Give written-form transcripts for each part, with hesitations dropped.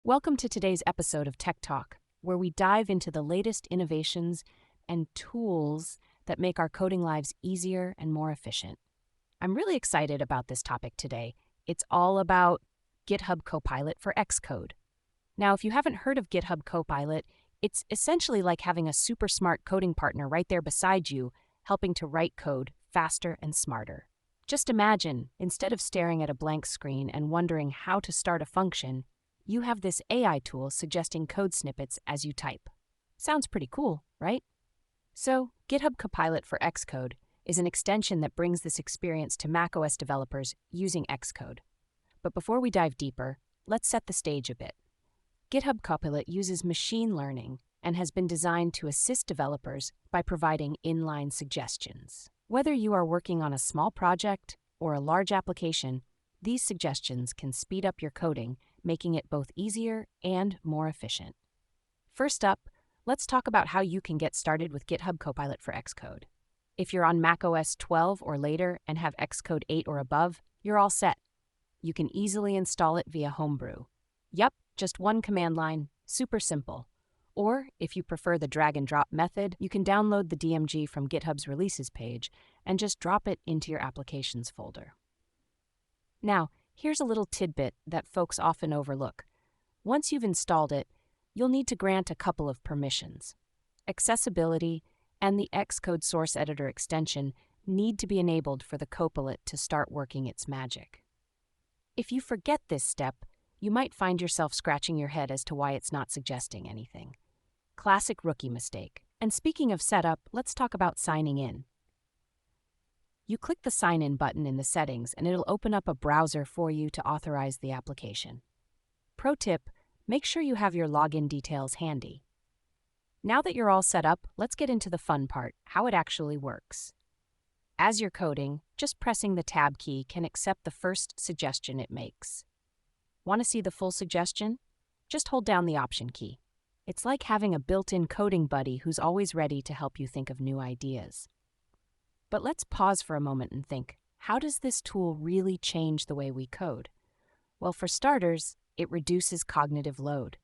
Welcome to today's episode of Tech Talk, where we dive into the latest innovations and tools that make our coding lives easier and more efficient. I'm really excited about this topic today. It's all about GitHub Copilot for Xcode. Now, if you haven't heard of GitHub Copilot, it's essentially like having a super smart coding partner right there beside you, helping to write code faster and smarter. Just imagine, instead of staring at a blank screen and wondering how to start a function, you have this AI tool suggesting code snippets as you type. Sounds pretty cool, right? So, GitHub Copilot for Xcode is an extension that brings this experience to macOS developers using Xcode. But before we dive deeper, let's set the stage a bit. GitHub Copilot uses machine learning and has been designed to assist developers by providing inline suggestions. Whether you are working on a small project or a large application, these suggestions can speed up your coding, making it both easier and more efficient. First up, let's talk about how you can get started with GitHub Copilot for Xcode. If you're on macOS 12 or later and have Xcode 8 or above, you're all set. You can easily install it via Homebrew. Yup, just one command line, super simple. Or, if you prefer the drag-and-drop method, you can download the DMG from GitHub's releases page and just drop it into your applications folder. Now, here's a little tidbit that folks often overlook. Once you've installed it, you'll need to grant a couple of permissions. Accessibility and the Xcode source editor extension need to be enabled for the Copilot to start working its magic. If you forget this step, you might find yourself scratching your head as to why it's not suggesting anything. Classic rookie mistake. And speaking of setup, let's talk about signing in. You click the Sign In button in the settings and it'll open up a browser for you to authorize the application. Pro tip, make sure you have your login details handy. Now that you're all set up, let's get into the fun part, how it actually works. As you're coding, just pressing the Tab key can accept the first suggestion it makes. Want to see the full suggestion? Just hold down the Option key. It's like having a built-in coding buddy who's always ready to help you think of new ideas. But let's pause for a moment and think, how does this tool really change the way we code? Well, for starters, it reduces cognitive load.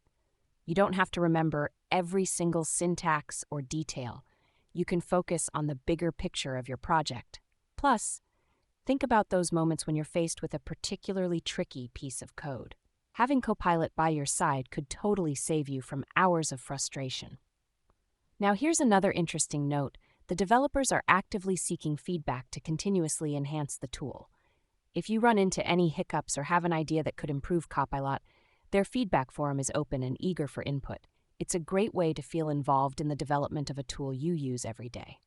You don't have to remember every single syntax or detail. You can focus on the bigger picture of your project. Plus, think about those moments when you're faced with a particularly tricky piece of code. Having Copilot by your side could totally save you from hours of frustration. Now, here's another interesting note. The developers are actively seeking feedback to continuously enhance the tool. If you run into any hiccups or have an idea that could improve Copilot, their feedback forum is open and eager for input. It's a great way to feel involved in the development of a tool you use every day.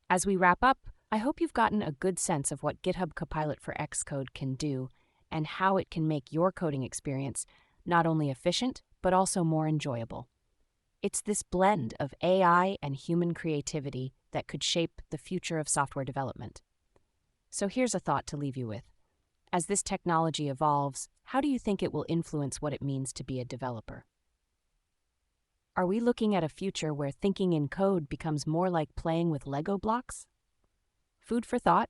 As we wrap up, I hope you've gotten a good sense of what GitHub Copilot for Xcode can do and how it can make your coding experience not only efficient, but also more enjoyable. It's this blend of AI and human creativity that could shape the future of software development. So here's a thought to leave you with. As this technology evolves, how do you think it will influence what it means to be a developer? Are we looking at a future where thinking in code becomes more like playing with Lego blocks? Food for thought.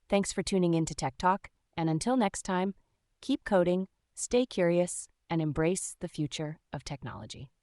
Thanks for tuning in to Tech Talk, and until next time, keep coding, stay curious, and embrace the future of technology.